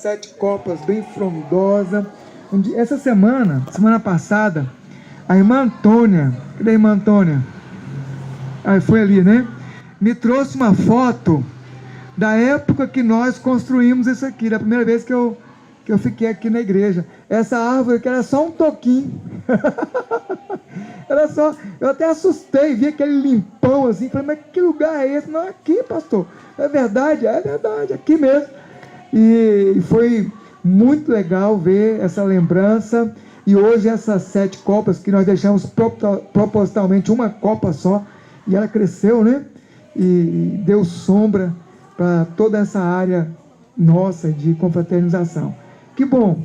7 copas bem frondosa. Essa semana passada, a irmã Antônia, cadê a irmã Antônia? Foi ali, né? Me trouxe uma foto da época que nós construímos isso aqui, da primeira vez que eu fiquei aqui na igreja. Essa árvore que era só um toquinho. Era só, eu até assustei, vi aquele limpão assim, falei, mas que lugar é esse? Não, aqui, pastor. É verdade, aqui mesmo. E foi muito legal ver essa lembrança. E hoje essas 7 copas que nós deixamos propositalmente uma copa só, e ela cresceu, né? E deu sombra para toda essa área nossa de confraternização. Que bom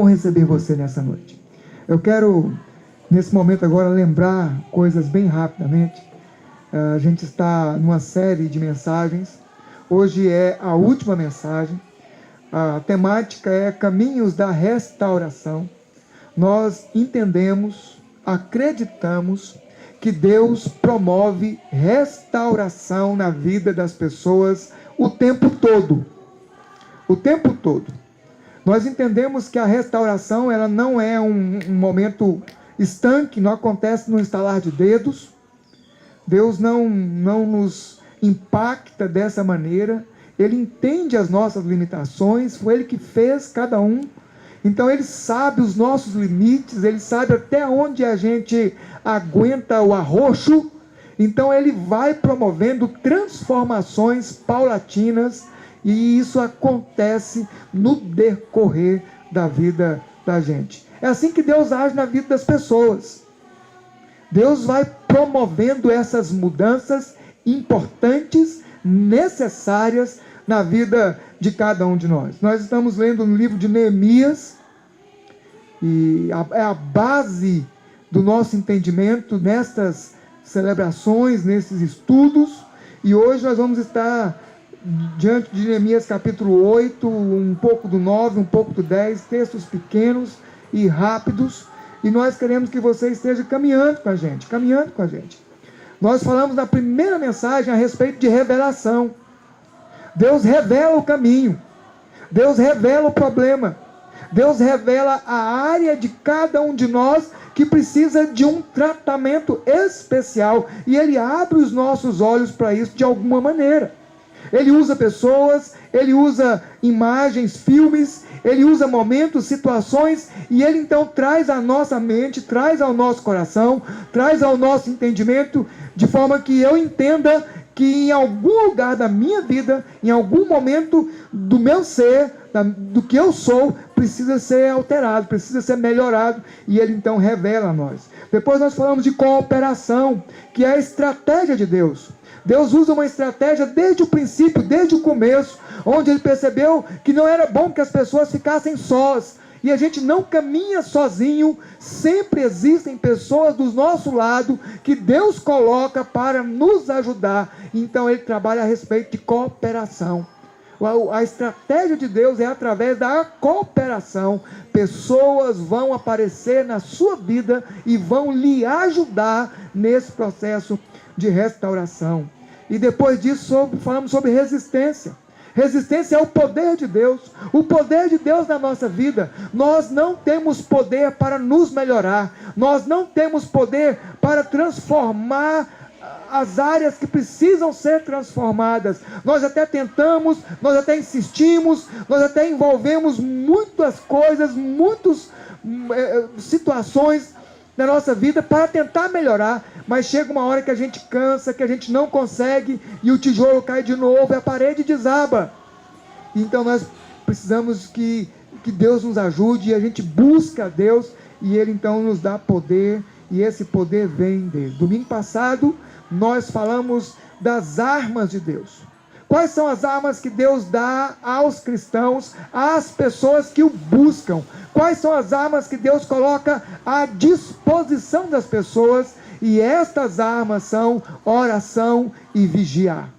receber você nessa noite. Eu quero, nesse momento agora, lembrar coisas bem rapidamente. A gente está numa série de mensagens. Hoje é a última mensagem. A temática é Caminhos da Restauração. Nós entendemos, acreditamos que Deus promove restauração na vida das pessoas o tempo todo. O tempo todo. Nós entendemos que a restauração ela não é um momento estanque, não acontece no estalar de dedos. Deus não nos impacta dessa maneira. Ele entende as nossas limitações, foi Ele que fez cada um. Então Ele sabe os nossos limites, Ele sabe até onde a gente aguenta o arroxo. Então Ele vai promovendo transformações paulatinas, e isso acontece no decorrer da vida da gente. É assim que Deus age na vida das pessoas. Deus vai promovendo essas mudanças importantes, necessárias na vida de cada um de nós. Nós estamos lendo no livro de Neemias, e é a base do nosso entendimento nestas celebrações, nesses estudos, e hoje nós vamos estar diante de Neemias capítulo 8, um pouco do 9, um pouco do 10, textos pequenos e rápidos, e nós queremos que você esteja caminhando com a gente. Nós falamos na primeira mensagem a respeito de revelação. Deus revela o caminho, Deus revela o problema, Deus revela a área de cada um de nós que precisa de um tratamento especial, e Ele abre os nossos olhos para isso de alguma maneira. Ele usa pessoas, Ele usa imagens, filmes, Ele usa momentos, situações, e Ele então traz à nossa mente, traz ao nosso coração, traz ao nosso entendimento, de forma que eu entenda que em algum lugar da minha vida, em algum momento do meu ser, do que eu sou, precisa ser alterado, precisa ser melhorado, e Ele então revela a nós. Depois nós falamos de cooperação, que é a estratégia de Deus. Deus usa uma estratégia desde o princípio, desde o começo, onde Ele percebeu que não era bom que as pessoas ficassem sós. E a gente não caminha sozinho, sempre existem pessoas do nosso lado que Deus coloca para nos ajudar. Então Ele trabalha a respeito de cooperação. A estratégia de Deus é através da cooperação. Pessoas vão aparecer na sua vida e vão lhe ajudar nesse processo de restauração. E depois disso falamos sobre resistência. Resistência é o poder de Deus, o poder de Deus na nossa vida. Nós não temos poder para nos melhorar, nós não temos poder para transformar as áreas que precisam ser transformadas. Nós até tentamos, nós até insistimos, nós até envolvemos muitas coisas, muitas situações na nossa vida para tentar melhorar, mas chega uma hora que a gente cansa, que a gente não consegue, e o tijolo cai de novo e a parede desaba. Então nós precisamos que Deus nos ajude, e a gente busca a Deus, e Ele então nos dá poder, e esse poder vem dele. Domingo passado nós falamos das armas de Deus. Quais são as armas que Deus dá aos cristãos, às pessoas que o buscam? Quais são as armas que Deus coloca à disposição das pessoas? E estas armas são oração e vigiar.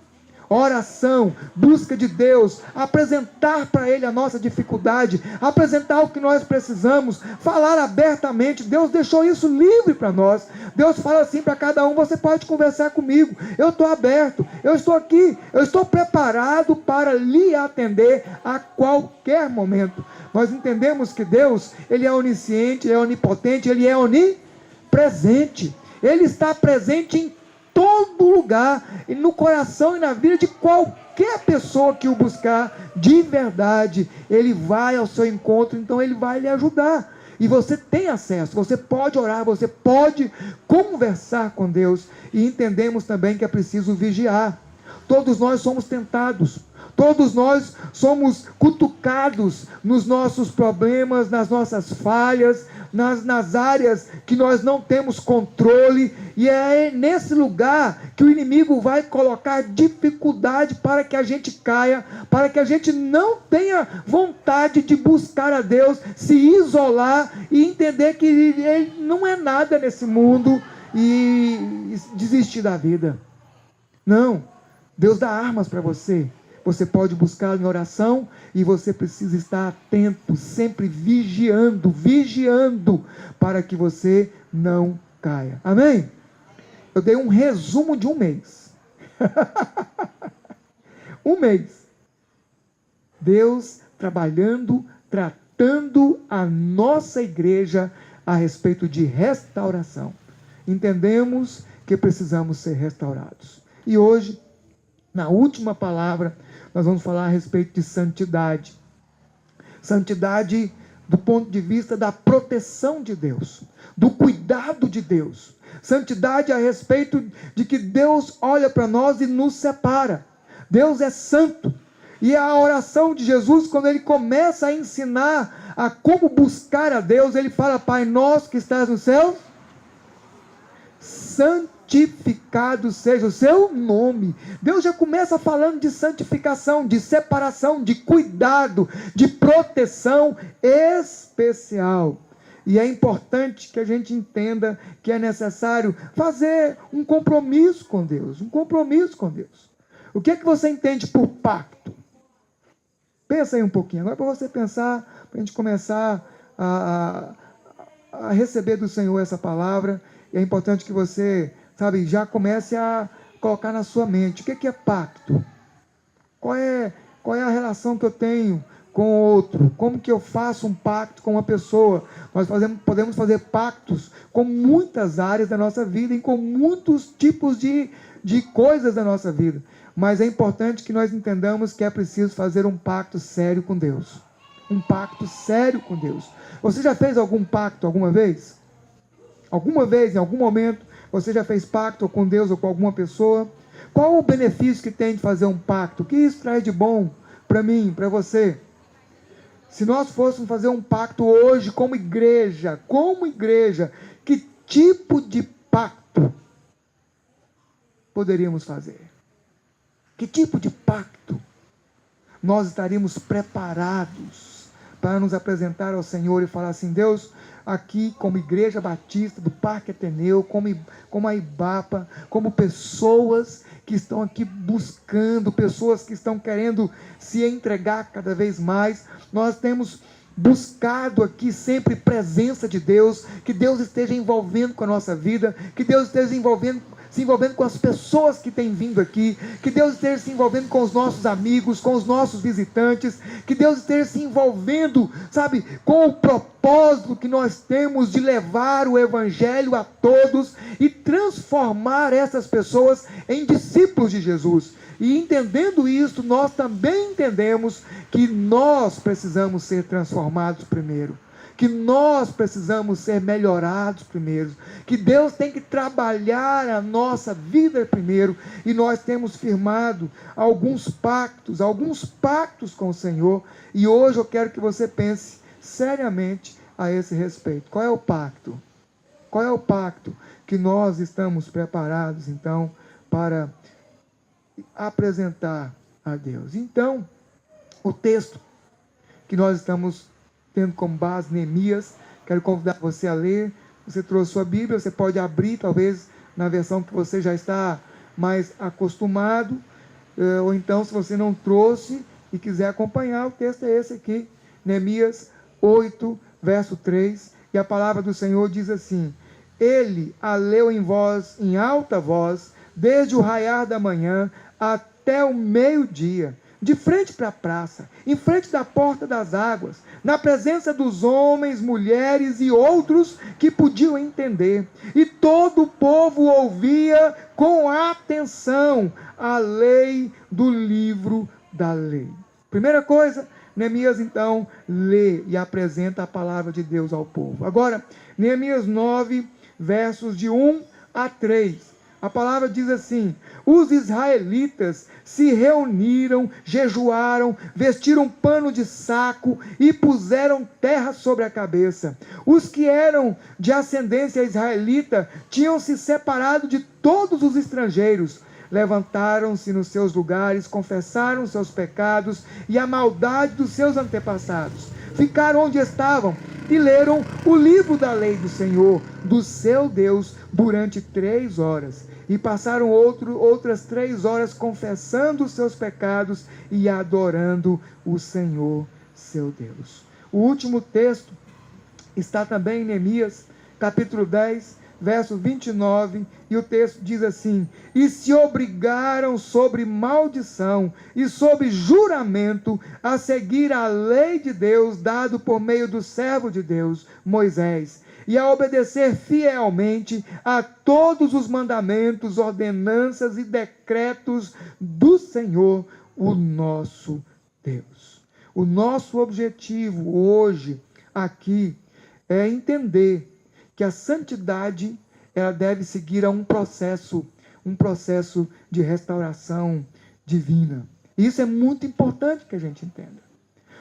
Oração, busca de Deus, apresentar para Ele a nossa dificuldade, apresentar o que nós precisamos, falar abertamente. Deus deixou isso livre para nós. Deus fala assim para cada um: você pode conversar comigo, eu estou aberto, eu estou aqui, eu estou preparado para lhe atender a qualquer momento. Nós entendemos que Deus, Ele é onisciente, Ele é onipotente, Ele é onipresente. Ele está presente em todo lugar, e no coração e na vida de qualquer pessoa que o buscar de verdade. Ele vai ao seu encontro, então Ele vai lhe ajudar. E você tem acesso, você pode orar, você pode conversar com Deus. E entendemos também que é preciso vigiar. Todos nós somos tentados, todos nós somos cutucados nos nossos problemas, nas nossas falhas, nas áreas que nós não temos controle, e é nesse lugar que o inimigo vai colocar dificuldade para que a gente caia, para que a gente não tenha vontade de buscar a Deus, se isolar e entender que Ele não é nada nesse mundo e desistir da vida. Não, Deus dá armas para você. Você pode buscar em oração, e você precisa estar atento, sempre vigiando, para que você não caia. Amém? Eu dei um resumo de um mês. Um mês. Deus trabalhando, tratando a nossa igreja a respeito de restauração. Entendemos que precisamos ser restaurados. E hoje, na última palavra, nós vamos falar a respeito de santidade. Santidade do ponto de vista da proteção de Deus, do cuidado de Deus. Santidade a respeito de que Deus olha para nós e nos separa. Deus é santo. E a oração de Jesus, quando Ele começa a ensinar a como buscar a Deus, Ele fala: Pai nosso que estás no céu, santificado seja o seu nome. Deus já começa falando de santificação, de separação, de cuidado, de proteção especial. E é importante que a gente entenda que é necessário fazer um compromisso com Deus, um compromisso com Deus. O que é que você entende por pacto? Pensa aí um pouquinho, agora para você pensar, para a gente começar a receber do Senhor essa palavra. E é importante que você, já comece a colocar na sua mente: o que é pacto? Qual é a relação que eu tenho com o outro? Como que eu faço um pacto com uma pessoa? Nós podemos fazer pactos com muitas áreas da nossa vida e com muitos tipos de coisas da nossa vida. Mas é importante que nós entendamos que é preciso fazer um pacto sério com Deus. Um pacto sério com Deus. Você já fez algum pacto alguma vez? Alguma vez, em algum momento, você já fez pacto com Deus ou com alguma pessoa? Qual o benefício que tem de fazer um pacto? O que isso traz de bom para mim, para você? Se nós fôssemos fazer um pacto hoje como igreja, que tipo de pacto poderíamos fazer? Que tipo de pacto nós estaríamos preparados para nos apresentar ao Senhor e falar assim: Deus, aqui como Igreja Batista do Parque Ateneu, como a Ibapa, como pessoas que estão aqui buscando, pessoas que estão querendo se entregar cada vez mais, nós temos buscado aqui sempre presença de Deus, que Deus esteja envolvendo com a nossa vida, que Deus esteja se envolvendo com as pessoas que têm vindo aqui, que Deus esteja se envolvendo com os nossos amigos, com os nossos visitantes, que Deus esteja se envolvendo, com o propósito que nós temos de levar o Evangelho a todos e transformar essas pessoas em discípulos de Jesus. E entendendo isso, nós também entendemos que nós precisamos ser transformados primeiro, que nós precisamos ser melhorados primeiro, que Deus tem que trabalhar a nossa vida primeiro, e nós temos firmado alguns pactos com o Senhor, e hoje eu quero que você pense seriamente a esse respeito. Qual é o pacto? Qual é o pacto que nós estamos preparados, então, para apresentar a Deus? Então, o texto que nós estamos tendo como base Neemias, quero convidar você a ler. Você trouxe sua Bíblia, você pode abrir, talvez, na versão que você já está mais acostumado. ou então, se você não trouxe e quiser acompanhar, o texto é esse aqui, Neemias 8, verso 3, e a palavra do Senhor diz assim: ele a leu em alta voz, desde o raiar da manhã até o meio-dia, de frente para a praça, em frente da porta das águas, na presença dos homens, mulheres e outros que podiam entender. E todo o povo ouvia com atenção a lei do livro da lei. Primeira coisa, Neemias então lê e apresenta a palavra de Deus ao povo. Agora, Neemias 9, versos de 1 a 3. A palavra diz assim: os israelitas se reuniram, jejuaram, vestiram pano de saco e puseram terra sobre a cabeça. Os que eram de ascendência israelita tinham se separado de todos os estrangeiros. Levantaram-se nos seus lugares, confessaram seus pecados e a maldade dos seus antepassados. Ficaram onde estavam e leram o livro da lei do Senhor, do seu Deus, durante 3 horas. E passaram outras 3 horas confessando os seus pecados e adorando o Senhor, seu Deus. O último texto está também em Neemias, capítulo 10, verso 29, e o texto diz assim: e se obrigaram sobre maldição e sobre juramento a seguir a lei de Deus dado por meio do servo de Deus, Moisés, e a obedecer fielmente a todos os mandamentos, ordenanças e decretos do Senhor, o nosso Deus. O nosso objetivo hoje, aqui, é entender que a santidade, ela deve seguir a um processo de restauração divina. E isso é muito importante que a gente entenda.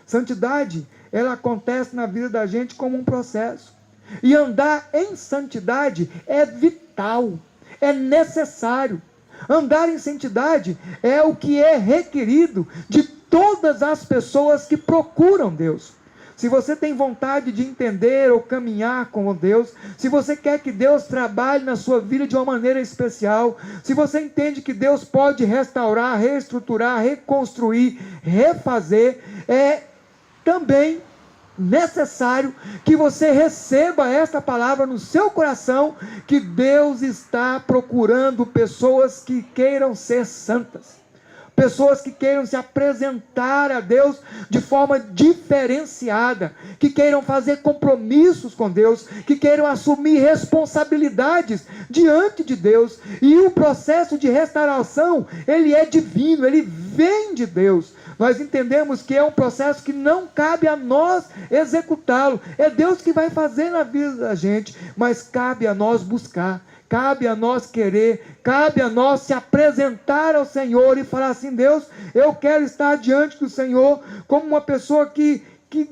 Santidade, ela acontece na vida da gente como um processo. E andar em santidade é vital, é necessário. Andar em santidade é o que é requerido de todas as pessoas que procuram Deus. Se você tem vontade de entender ou caminhar com Deus, se você quer que Deus trabalhe na sua vida de uma maneira especial, se você entende que Deus pode restaurar, reestruturar, reconstruir, refazer, é também necessário que você receba esta palavra no seu coração, que Deus está procurando pessoas que queiram ser santas, pessoas que queiram se apresentar a Deus de forma diferenciada, que queiram fazer compromissos com Deus, que queiram assumir responsabilidades diante de Deus. E o processo de restauração, ele é divino, ele vem de Deus. Nós entendemos que é um processo que não cabe a nós executá-lo. É Deus que vai fazer na vida da gente, mas cabe a nós buscar, cabe a nós querer, cabe a nós se apresentar ao Senhor e falar assim: Deus, eu quero estar diante do Senhor como uma pessoa que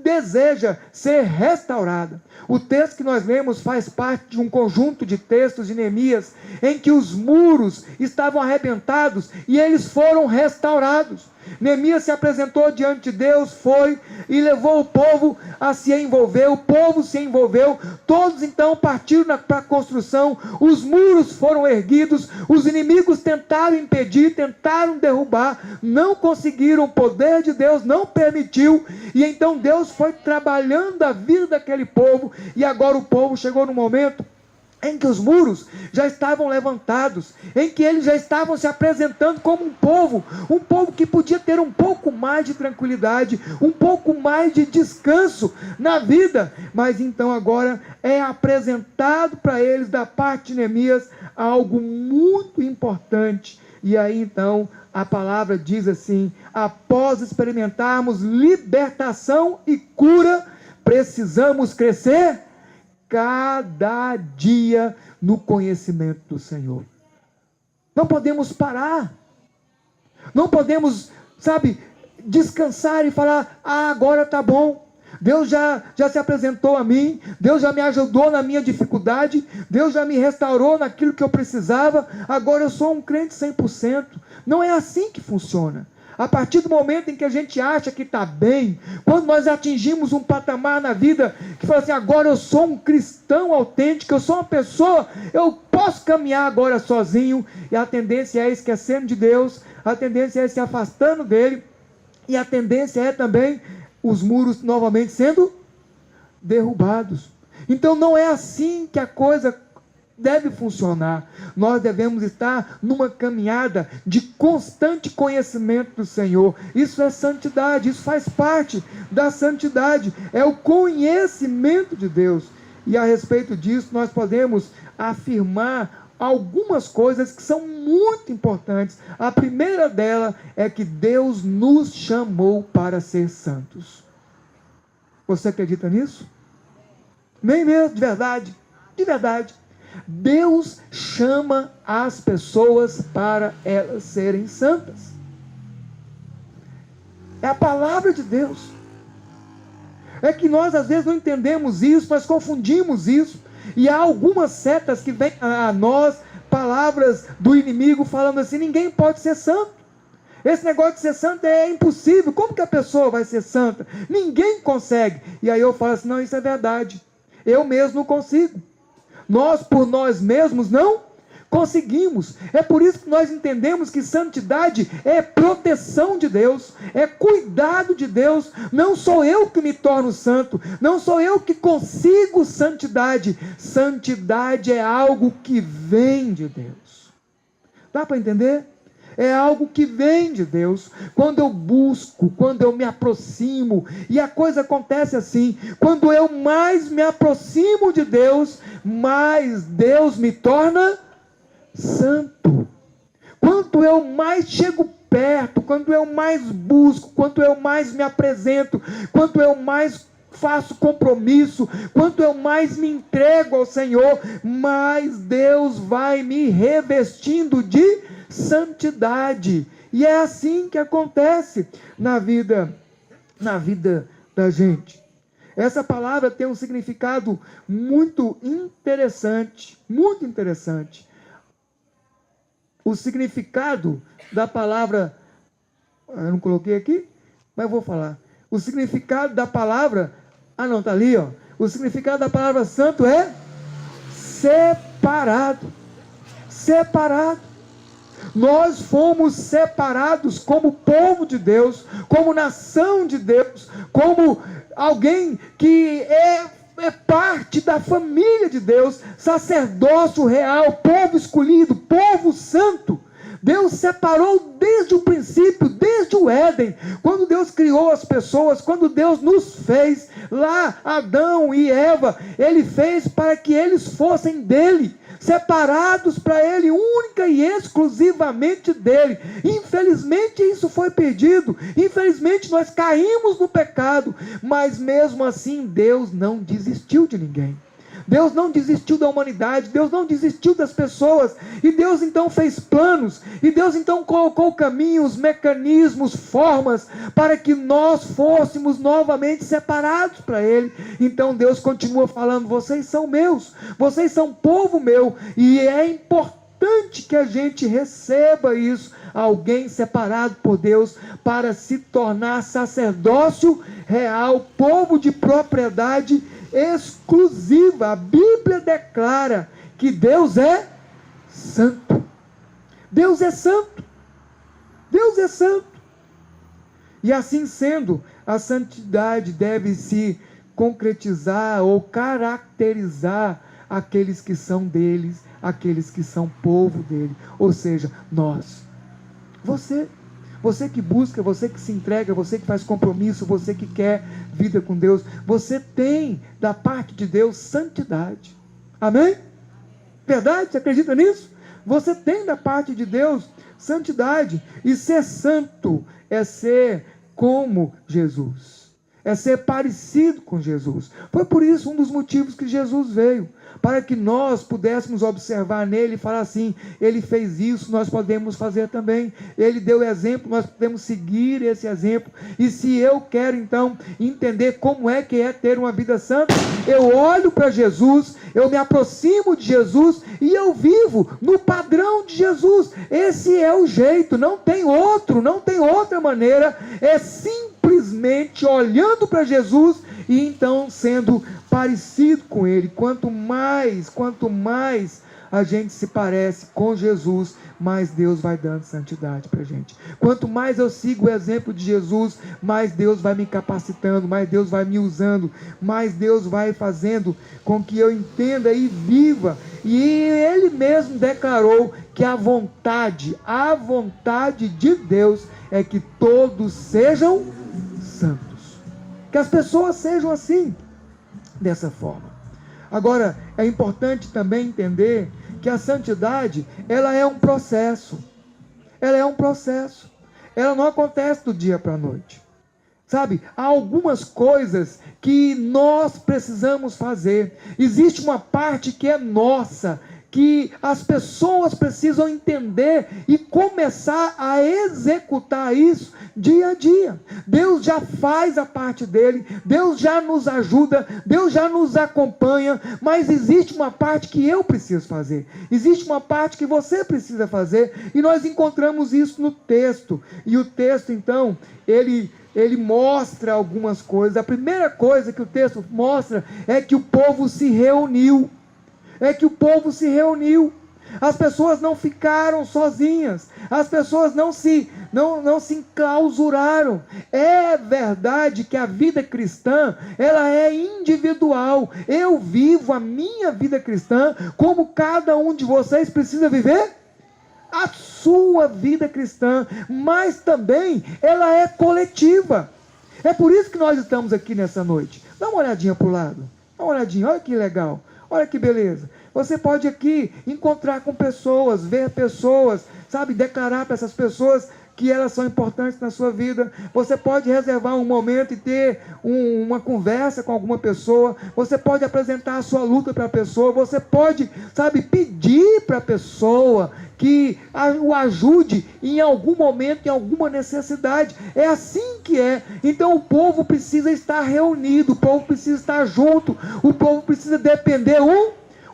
deseja ser restaurada. O texto que nós lemos faz parte de um conjunto de textos de Neemias, em que os muros estavam arrebentados e eles foram restaurados. Neemias se apresentou diante de Deus, foi e levou o povo a se envolver, o povo se envolveu, todos então partiram para a construção, os muros foram erguidos, os inimigos tentaram impedir, tentaram derrubar, não conseguiram, o poder de Deus não permitiu, e então Deus foi trabalhando a vida daquele povo, e agora o povo chegou no momento em que os muros já estavam levantados, em que eles já estavam se apresentando como um povo que podia ter um pouco mais de tranquilidade, um pouco mais de descanso na vida, mas então agora é apresentado para eles da parte de Neemias algo muito importante. E aí então a palavra diz assim: após experimentarmos libertação e cura, precisamos crescer cada dia no conhecimento do Senhor. Não podemos parar. Não podemos, descansar e falar: agora está bom. Deus já se apresentou a mim, Deus já me ajudou na minha dificuldade, Deus já me restaurou naquilo que eu precisava, agora eu sou um crente 100%. Não é assim que funciona. A partir do momento em que a gente acha que está bem, quando nós atingimos um patamar na vida, que fala assim: agora eu sou um cristão autêntico, eu sou uma pessoa, eu posso posso caminhar agora sozinho, e a tendência é esquecendo de Deus, a tendência é se afastando dele, e a tendência é também os muros novamente sendo derrubados. Então não é assim que a coisa deve funcionar. Nós devemos estar numa caminhada de constante conhecimento do Senhor. Isso é santidade, isso faz parte da santidade, é o conhecimento de Deus. E a respeito disso nós podemos afirmar algumas coisas que são muito importantes. A primeira delas é que Deus nos chamou para ser santos. Você acredita nisso? Nem mesmo, de verdade, de verdade. Deus chama as pessoas para elas serem santas. É a palavra de Deus. É que nós às vezes não entendemos isso, nós confundimos isso. E há algumas setas que vêm a nós, palavras do inimigo falando assim: ninguém pode ser santo. Esse negócio de ser santo é impossível. Como que a pessoa vai ser santa? Ninguém consegue. E aí eu falo assim: não, isso é verdade. Eu mesmo não consigo. Nós por nós mesmos não conseguimos. É por isso que nós entendemos que santidade é proteção de Deus, é cuidado de Deus. Não sou eu que me torno santo, não sou eu que consigo santidade. Santidade é algo que vem de Deus. Dá para entender? É algo que vem de Deus. Quando eu busco, quando eu me aproximo, e a coisa acontece assim: quando eu mais me aproximo de Deus, mais Deus me torna santo. Quanto eu mais chego perto, quando eu mais busco, quanto eu mais me apresento, quanto eu mais faço compromisso, quanto eu mais me entrego ao Senhor, mais Deus vai me revestindo de santidade. E é assim que acontece na vida da gente. Essa palavra tem um significado muito interessante, muito interessante. O significado da palavra, eu não coloquei aqui, mas vou falar. O significado da palavra, não, está ali, ó. O significado da palavra santo é separado. Separado. Nós fomos separados como povo de Deus, como nação de Deus, como alguém que é parte da família de Deus, sacerdócio real, povo escolhido, povo santo. Deus separou desde o princípio, desde o Éden, quando Deus criou as pessoas, quando Deus nos fez, lá Adão e Eva, Ele fez para que eles fossem dele, separados para Ele, única e exclusivamente dele. Infelizmente isso foi perdido, infelizmente nós caímos no pecado, mas mesmo assim Deus não desistiu de ninguém. Deus não desistiu da humanidade, Deus não desistiu das pessoas, e Deus então fez planos, e Deus então colocou caminhos, mecanismos, formas, para que nós fôssemos novamente separados para Ele. Então Deus continua falando: vocês são meus, vocês são povo meu, e é importante que a gente receba isso, alguém separado por Deus, para se tornar sacerdócio real, povo de propriedade exclusiva. A Bíblia declara que Deus é santo. Deus é santo. Deus é santo. E assim sendo, a santidade deve se concretizar ou caracterizar aqueles que são deles, aqueles que são povo dele, ou seja, nós. Você que busca, você que se entrega, você que faz compromisso, você que quer vida com Deus, você tem da parte de Deus santidade. Amém? Verdade? Você acredita nisso? Você tem da parte de Deus santidade. E ser santo é ser como Jesus, é ser parecido com Jesus. Foi por isso um dos motivos que Jesus veio, para que nós pudéssemos observar nele e falar assim: ele fez isso, nós podemos fazer também. Ele deu exemplo, nós podemos seguir esse exemplo. E se eu quero então entender como é que é ter uma vida santa, eu olho para Jesus, eu me aproximo de Jesus e eu vivo no padrão de Jesus. Esse é o jeito, não tem outro, não tem outra maneira. É simplesmente olhando para Jesus e então sendo parecido com Ele. Quanto mais a gente se parece com Jesus, mais Deus vai dando santidade para a gente. Quanto mais eu sigo o exemplo de Jesus, mais Deus vai me capacitando, mais Deus vai me usando, mais Deus vai fazendo com que eu entenda e viva. E Ele mesmo declarou que a vontade de Deus é que todos sejam santos. Que as pessoas sejam assim, dessa forma. Agora, é importante também entender que a santidade, ela é um processo. Ela é um processo. Ela não acontece do dia para a noite. Sabe, há algumas coisas que nós precisamos fazer. Existe uma parte que é nossa, que as pessoas precisam entender e começar a executar isso dia a dia. Deus já faz a parte dele, Deus já nos ajuda, Deus já nos acompanha, mas existe uma parte que eu preciso fazer, existe uma parte que você precisa fazer, e nós encontramos isso no texto. E o texto, então, ele mostra algumas coisas. A primeira coisa que o texto mostra é que o povo se reuniu. As pessoas não ficaram sozinhas, as pessoas não se enclausuraram. É verdade que a vida cristã, ela é individual. Eu vivo a minha vida cristã como cada um de vocês precisa viver a sua vida cristã, mas também ela é coletiva. É por isso que nós estamos aqui nessa noite. Dá uma olhadinha para o lado, dá uma olhadinha, olha que legal. Olha que beleza. Você pode aqui encontrar com pessoas, ver pessoas, sabe, declarar para essas pessoas que elas são importantes na sua vida. Você pode reservar um momento e ter uma conversa com alguma pessoa. Você pode apresentar a sua luta para a pessoa. Você pode, sabe, pedir para a pessoa que o ajude em algum momento, em alguma necessidade. É assim que é. Então o povo precisa estar reunido, o povo precisa estar junto, o povo precisa depender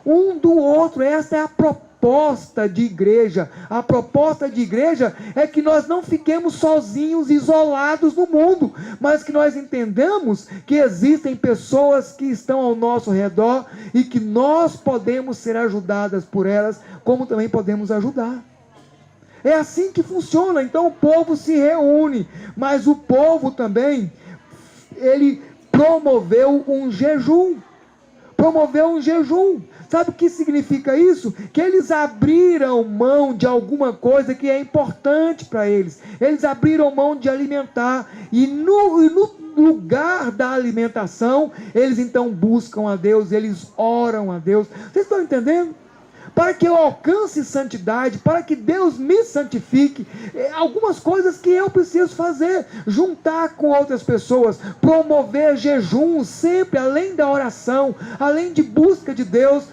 um do outro. Essa é a proposta de igreja. A proposta de igreja é que nós não fiquemos sozinhos, isolados no mundo, mas que nós entendamos que existem pessoas que estão ao nosso redor e que nós podemos ser ajudadas por elas, como também podemos ajudar. É assim que funciona. Então o povo se reúne, mas o povo também, ele promoveu um jejum. Sabe o que significa isso? Que eles abriram mão de alguma coisa que é importante para eles. Eles abriram mão de alimentar. E no lugar da alimentação, eles então buscam a Deus, eles oram a Deus. Vocês estão entendendo? Para que eu alcance santidade, para que Deus me santifique, algumas coisas que eu preciso fazer, juntar com outras pessoas, promover jejum sempre, além da oração, além de busca de Deus,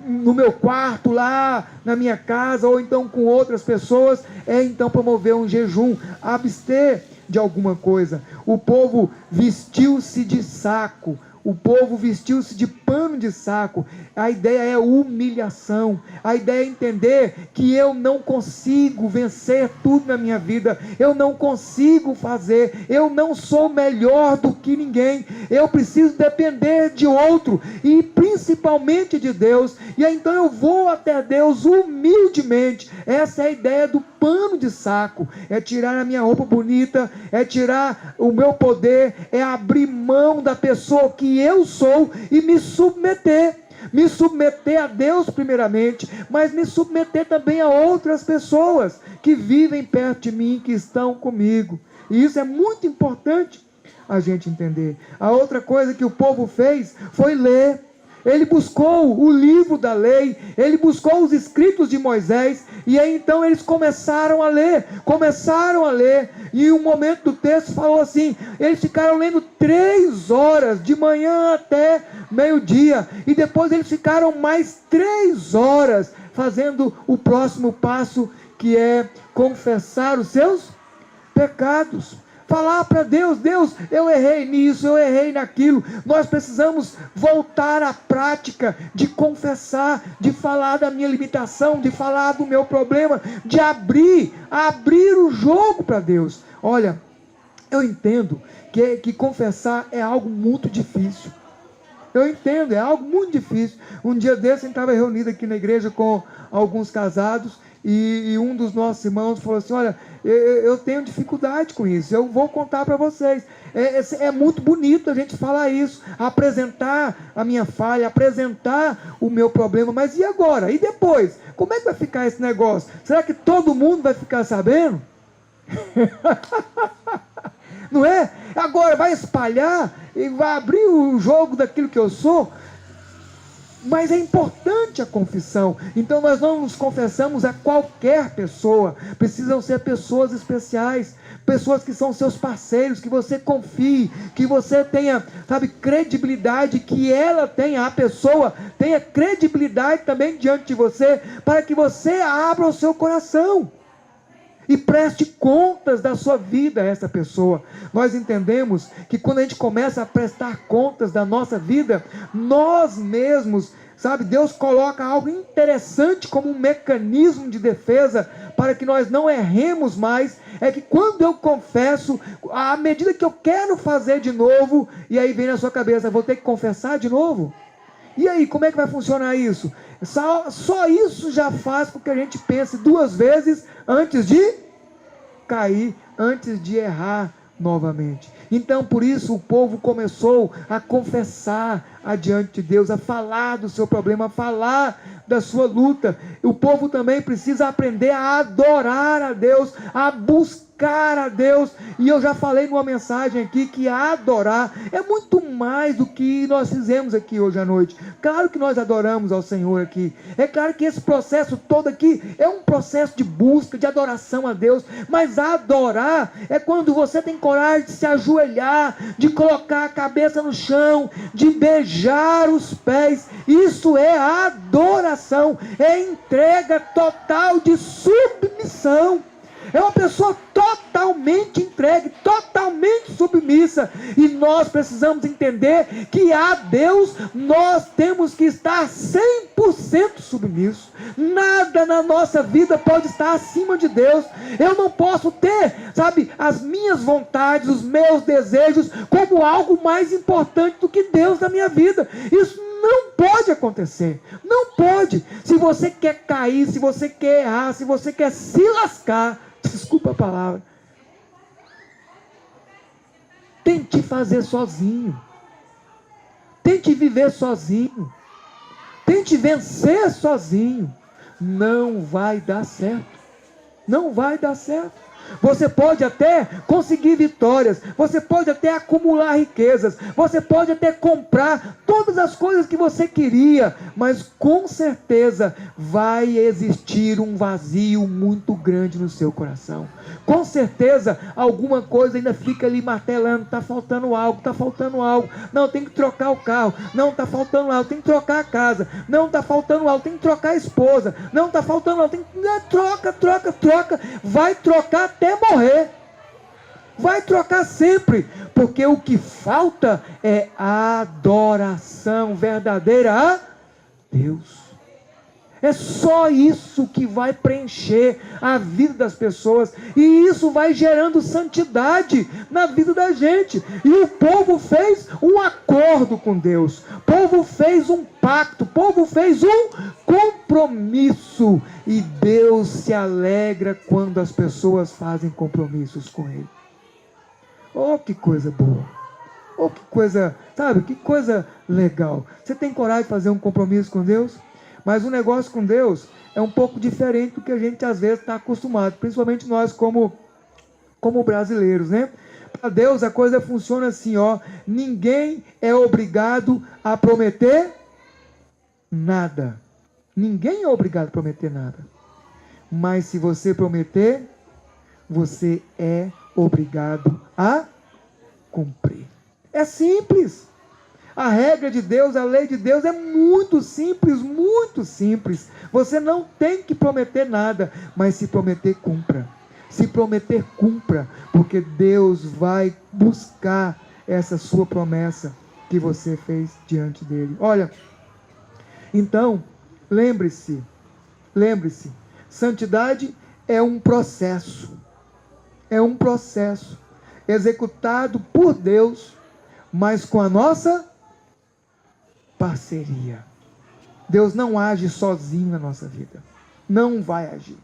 no meu quarto, lá na minha casa, ou então com outras pessoas, então promover um jejum, abster de alguma coisa. O povo vestiu-se de saco, o povo vestiu-se de pano de saco. A ideia é humilhação. A ideia é entender que eu não consigo vencer tudo na minha vida. Eu não consigo fazer. Eu não sou melhor do que ninguém. Eu preciso depender de outro. E principalmente de Deus. E aí, então eu vou até Deus humildemente. Essa é a ideia do pano de saco. É tirar a minha roupa bonita. É tirar o meu poder. É abrir mão da pessoa que eu sou e me submeter a Deus primeiramente, mas me submeter também a outras pessoas que vivem perto de mim, que estão comigo. E isso é muito importante a gente entender. A outra coisa que o povo fez foi ler. Ele buscou o livro da lei, ele buscou os escritos de Moisés, e aí então eles começaram a ler, e um momento do texto falou assim, eles ficaram lendo 3 horas, de manhã até meio-dia, e depois eles ficaram mais 3 horas, fazendo o próximo passo, que é confessar os seus pecados. Falar para Deus, Deus, eu errei nisso, eu errei naquilo. Nós precisamos voltar à prática de confessar, de falar da minha limitação, de falar do meu problema, de abrir o jogo para Deus. Olha, eu entendo que confessar é algo muito difícil. Eu entendo, é algo muito difícil. Um dia desse, a gente estava reunido aqui na igreja com alguns casados, e um dos nossos irmãos falou assim: olha, eu tenho dificuldade com isso, eu vou contar para vocês. É muito bonito a gente falar isso, apresentar a minha falha, apresentar o meu problema, mas e agora? E depois? Como é que vai ficar esse negócio? Será que todo mundo vai ficar sabendo? Não é? Agora vai espalhar e vai abrir o jogo daquilo que eu sou. Mas é importante a confissão. Então nós não nos confessamos a qualquer pessoa. Precisam ser pessoas especiais, pessoas que são seus parceiros, que você confie, que você tenha, sabe, credibilidade, que ela tenha, a pessoa tenha credibilidade também diante de você, para que você abra o seu coração e preste contas da sua vida a essa pessoa. Nós entendemos que quando a gente começa a prestar contas da nossa vida, nós mesmos, sabe, Deus coloca algo interessante como um mecanismo de defesa para que nós não erremos mais. É que quando eu confesso, à medida que eu quero fazer de novo, e aí vem na sua cabeça: vou ter que confessar de novo? E aí, como é que vai funcionar isso? Só isso já faz com que a gente pense duas vezes antes de cair, antes de errar novamente. Então, por isso, o povo começou a confessar adiante de Deus, a falar do seu problema, a falar da sua luta. O povo também precisa aprender a adorar a Deus, a buscar a Deus. E eu já falei numa mensagem aqui que adorar é muito mais do que nós fizemos aqui hoje à noite. Claro que nós adoramos ao Senhor aqui. É claro que esse processo todo aqui é um processo de busca, de adoração a Deus. Mas adorar é quando você tem coragem de se ajoelhar, de colocar a cabeça no chão, de beijar os pés. Isso é adoração, é entrega total de submissão. É uma pessoa totalmente entregue, totalmente submissa. E nós precisamos entender que a Deus nós temos que estar 100% submisso. Nada na nossa vida pode estar acima de Deus. Eu não posso ter, sabe, as minhas vontades, os meus desejos como algo mais importante do que Deus na minha vida. Isso não pode acontecer, não pode. Se você quer cair, se você quer errar, se você quer se lascar, desculpa a palavra, tente fazer sozinho, tente viver sozinho, tente vencer sozinho. Não vai dar certo, não vai dar certo. Você pode até conseguir vitórias, você pode até acumular riquezas, você pode até comprar todas as coisas que você queria, mas com certeza vai existir um vazio muito grande no seu coração. Com certeza alguma coisa ainda fica ali martelando: está faltando algo, está faltando algo. Não, tem que trocar o carro. Não, está faltando algo, tem que trocar a casa. Não, está faltando algo, tem que trocar a esposa. Não, está faltando algo, tem que... Troca. Vai trocar até morrer. Vai trocar sempre. Porque o que falta é adoração verdadeira a Deus. É só isso que vai preencher a vida das pessoas. E isso vai gerando santidade na vida da gente. E o povo fez um acordo com Deus. O povo fez um pacto. O povo fez um compromisso. E Deus se alegra quando as pessoas fazem compromissos com Ele. Oh, que coisa boa. Oh, que coisa, sabe, que coisa legal. Você tem coragem de fazer um compromisso com Deus? Mas o negócio com Deus é um pouco diferente do que a gente às vezes está acostumado, principalmente nós como brasileiros, né? Para Deus a coisa funciona assim, ó: ninguém é obrigado a prometer nada. Ninguém é obrigado a prometer nada. Mas se você prometer, você é obrigado a cumprir. É simples. A regra de Deus, a lei de Deus é muito simples, muito simples. Você não tem que prometer nada, mas se prometer, cumpra. Se prometer, cumpra, porque Deus vai buscar essa sua promessa que você fez diante dele. Olha, então, lembre-se, santidade é um processo executado por Deus, mas com a nossa parceria. Deus não age sozinho na nossa vida. Não vai agir.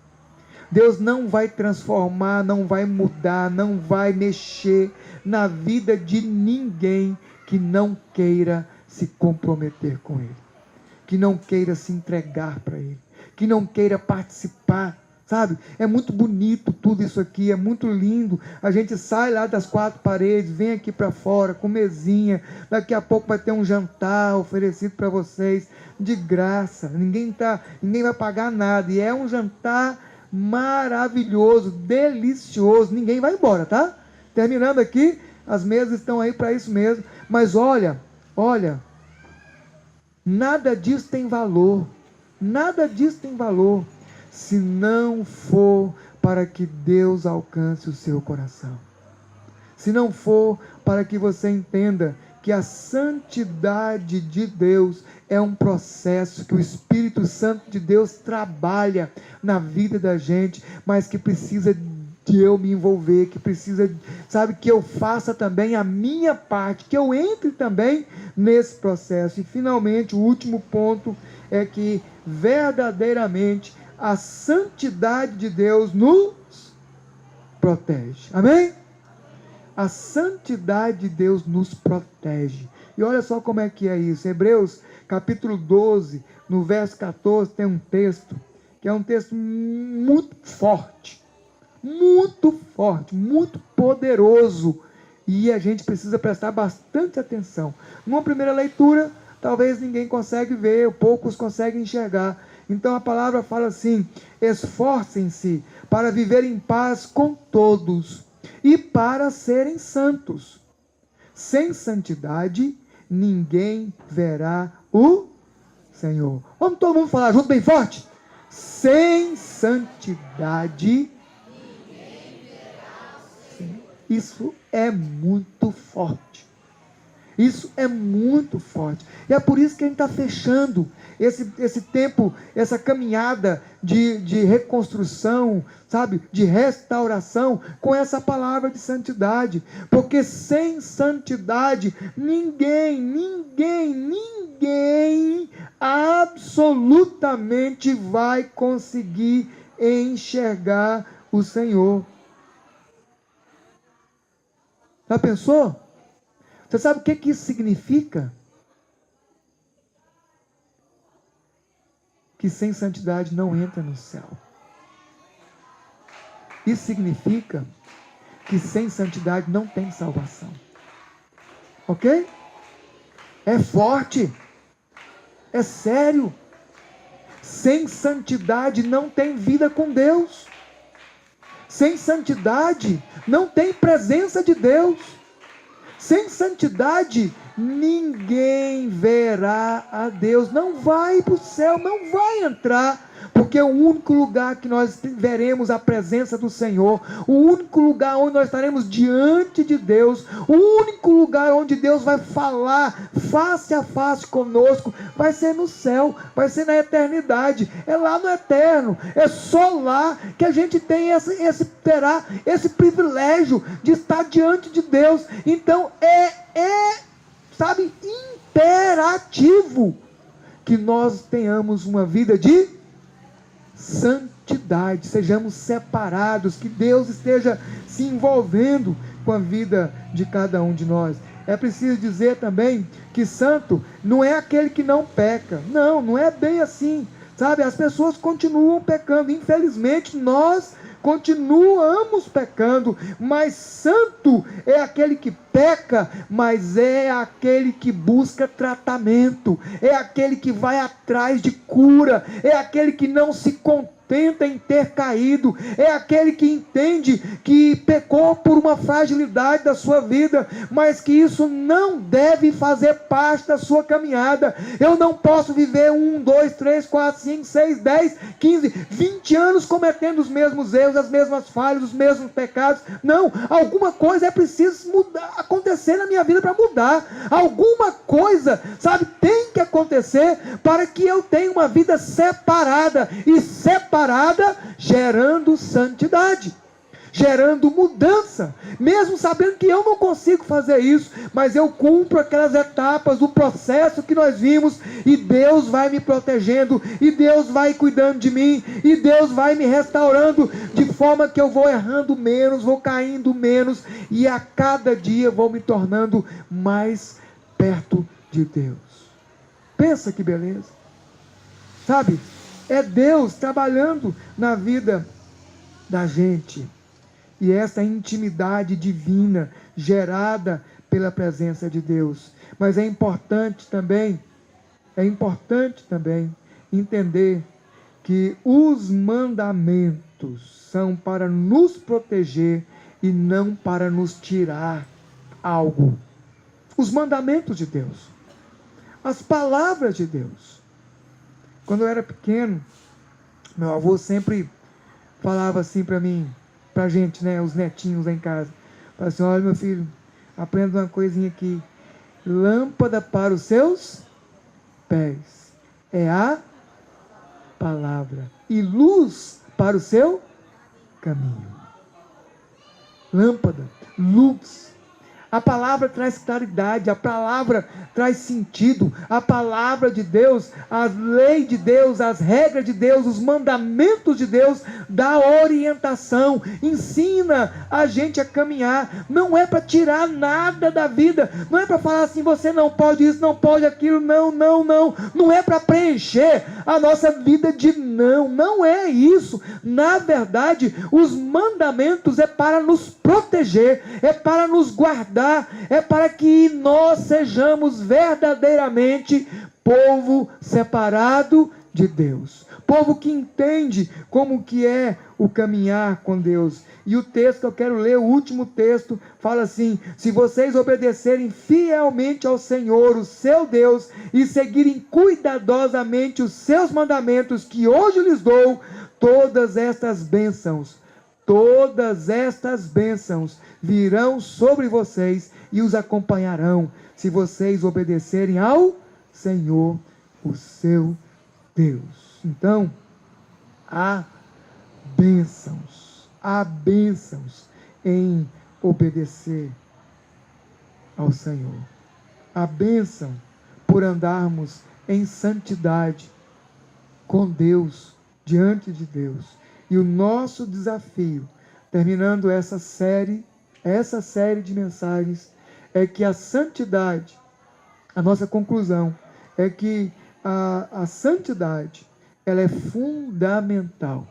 Deus não vai transformar, não vai mudar, não vai mexer na vida de ninguém que não queira se comprometer com Ele, que não queira se entregar para Ele, que não queira participar, sabe? É muito bonito tudo isso aqui, é muito lindo. A gente sai lá das quatro paredes, vem aqui para fora com mesinha, daqui a pouco vai ter um jantar oferecido para vocês de graça, ninguém vai pagar nada, e é um jantar maravilhoso, delicioso, ninguém vai embora, tá? Terminando aqui, as mesas estão aí para isso mesmo, mas olha, nada disso tem valor, se não for para que Deus alcance o seu coração, se não for para que você entenda que a santidade de Deus é um processo que o Espírito Santo de Deus trabalha na vida da gente, mas que precisa de eu me envolver, que precisa, sabe, que eu faça também a minha parte, que eu entre também nesse processo. E finalmente, o último ponto é que verdadeiramente a santidade de Deus nos protege. Amém? A santidade de Deus nos protege. E olha só como é que é isso. Hebreus capítulo 12, no verso 14, tem um texto, que é um texto muito forte, muito poderoso. E a gente precisa prestar bastante atenção. Numa primeira leitura, talvez ninguém consegue ver, poucos conseguem enxergar. Então a palavra fala assim: esforcem-se para viver em paz com todos e para serem santos. Sem santidade, ninguém verá o Senhor. Vamos todo mundo falar junto bem forte? Sem santidade, ninguém verá o Senhor. Isso é muito forte. Isso é muito forte. E é por isso que a gente está fechando esse tempo, essa caminhada de reconstrução, sabe, de restauração, com essa palavra de santidade. Porque sem santidade, ninguém absolutamente vai conseguir enxergar o Senhor. Já pensou? Você sabe o que isso significa? Que sem santidade não entra no céu. Isso significa que sem santidade não tem salvação. Ok? É forte. É sério. Sem santidade não tem vida com Deus. Sem santidade não tem presença de Deus. Sem santidade, ninguém verá a Deus. Não vai para o céu, não vai entrar. Porque é o único lugar que nós veremos a presença do Senhor, o único lugar onde nós estaremos diante de Deus, o único lugar onde Deus vai falar face a face conosco, vai ser no céu, vai ser na eternidade. É lá no eterno, é só lá que a gente tem terá esse privilégio de estar diante de Deus. Então sabe, imperativo que nós tenhamos uma vida de santidade, sejamos separados, que Deus esteja se envolvendo com a vida de cada um de nós. É preciso dizer também que santo não é aquele que não peca. Não é bem assim, sabe? As pessoas continuam pecando, infelizmente nós continuamos pecando, mas santo é aquele que peca, mas é aquele que busca tratamento, é aquele que vai atrás de cura, é aquele que não se contenta em ter caído, é aquele que entende que pecou por uma fragilidade da sua vida, mas que isso não deve fazer parte da sua caminhada. Eu não posso viver 1, 2, 3, 4, 5, 6, 10, 15, 20 anos cometendo os mesmos erros, as mesmas falhas, os mesmos pecados. Não, alguma coisa é preciso mudar, acontecer na minha vida para mudar. Alguma coisa, sabe, tem que acontecer para que eu tenha uma vida separada, e separada gerando santidade. gerando mudança, mesmo sabendo que eu não consigo fazer isso, mas eu cumpro aquelas etapas do processo que nós vimos, e Deus vai me protegendo, e Deus vai cuidando de mim, e Deus vai me restaurando, de forma que eu vou errando menos, vou caindo menos, e a cada dia vou me tornando mais perto de Deus. Pensa que beleza, sabe? É Deus trabalhando na vida da gente. E essa intimidade divina gerada pela presença de Deus. Mas é importante também entender que os mandamentos são para nos proteger e não para nos tirar algo. Os mandamentos de Deus, as palavras de Deus. Quando eu era pequeno, meu avô sempre falava assim para mim, pra gente, né, os netinhos lá em casa. Falava assim: olha, meu filho, aprenda uma coisinha aqui. Lâmpada para os seus pés é a palavra, e luz para o seu caminho. Lâmpada, luz. A palavra traz claridade, a palavra traz sentido, a palavra de Deus, a lei de Deus, as regras de Deus, os mandamentos de Deus, dá orientação, ensina a gente a caminhar. Não é para tirar nada da vida, não é para falar assim: você não pode isso, não pode aquilo, não é para preencher a nossa vida de não é isso. Na verdade, os mandamentos é para nos proteger, é para nos guardar, é para que nós sejamos verdadeiramente povo separado de Deus, povo que entende como que é o caminhar com Deus. E o texto que eu quero ler, o último texto, fala assim: se vocês obedecerem fielmente ao Senhor, o seu Deus, e seguirem cuidadosamente os seus mandamentos que hoje lhes dou, todas estas bênçãos virão sobre vocês e os acompanharão, se vocês obedecerem ao Senhor, o seu Deus. Então, há bênçãos em obedecer ao Senhor. A bênção por andarmos em santidade com Deus, diante de Deus. E o nosso desafio, terminando essa série de mensagens, é que a santidade, a nossa conclusão é que a santidade, ela é fundamental.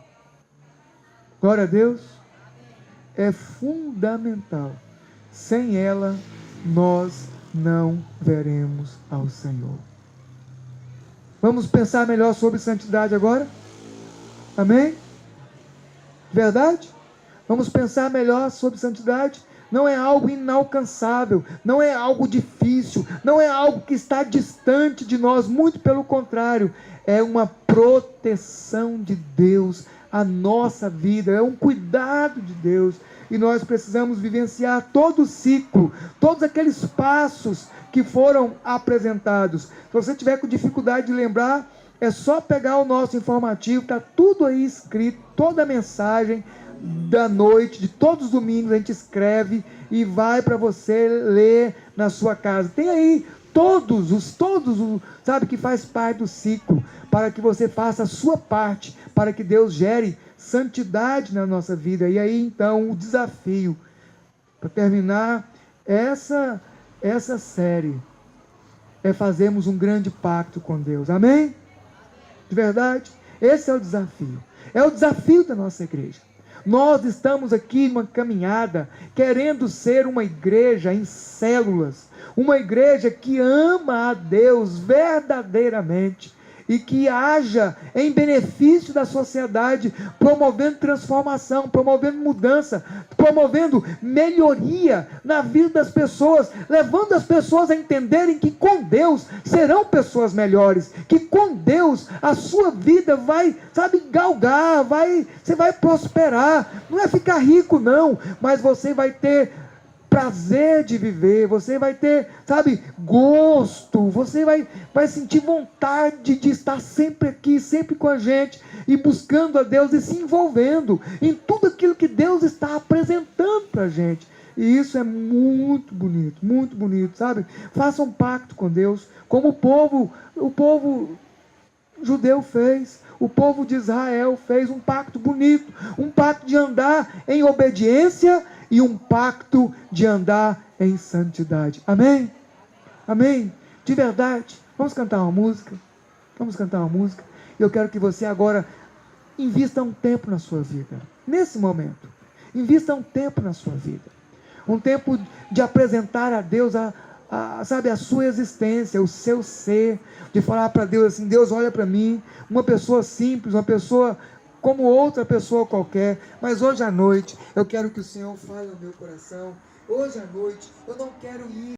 Glória a Deus. É fundamental. Sem ela, nós não veremos ao Senhor. Vamos pensar melhor sobre santidade agora? Amém? Verdade? Vamos pensar melhor sobre santidade. Não é algo inalcançável, não é algo difícil, não é algo que está distante de nós, muito pelo contrário, é uma proteção de Deus à nossa vida, é um cuidado de Deus, e nós precisamos vivenciar todo o ciclo, todos aqueles passos que foram apresentados. Se você tiver com dificuldade de lembrar, é só pegar o nosso informativo, está tudo aí escrito, toda a mensagem da noite, de todos os domingos, a gente escreve e vai para você ler na sua casa. Tem aí todos os, sabe, que faz parte do ciclo, para que você faça a sua parte, para que Deus gere santidade na nossa vida. E aí, então, o desafio, para terminar essa série, é fazermos um grande pacto com Deus. Amém? De verdade? Esse é o desafio. É o desafio da nossa igreja. Nós estamos aqui numa caminhada, querendo ser uma igreja em células, uma igreja que ama a Deus verdadeiramente e que haja em benefício da sociedade, promovendo transformação, promovendo mudança, promovendo melhoria na vida das pessoas, levando as pessoas a entenderem que com Deus serão pessoas melhores, que com Deus a sua vida vai, sabe, galgar, você vai prosperar. Não é ficar rico não, mas você vai ter prazer de viver, você vai ter, sabe, gosto, você vai sentir vontade de estar sempre aqui, sempre com a gente, e buscando a Deus e se envolvendo em tudo aquilo que Deus está apresentando para a gente. E isso é muito bonito, sabe? Faça um pacto com Deus, como o povo judeu fez, o povo de Israel fez um pacto bonito, um pacto de andar em obediência e um pacto de andar em santidade. Amém? Amém? De verdade. Vamos cantar uma música? Vamos cantar uma música? Eu quero que você agora invista um tempo na sua vida. Nesse momento, invista um tempo na sua vida. Um tempo de apresentar a Deus sabe, a sua existência, o seu ser, de falar para Deus assim: Deus, olha para mim, uma pessoa simples, uma pessoa como outra pessoa qualquer, mas hoje à noite eu quero que o Senhor fale no meu coração. Hoje à noite eu não quero ir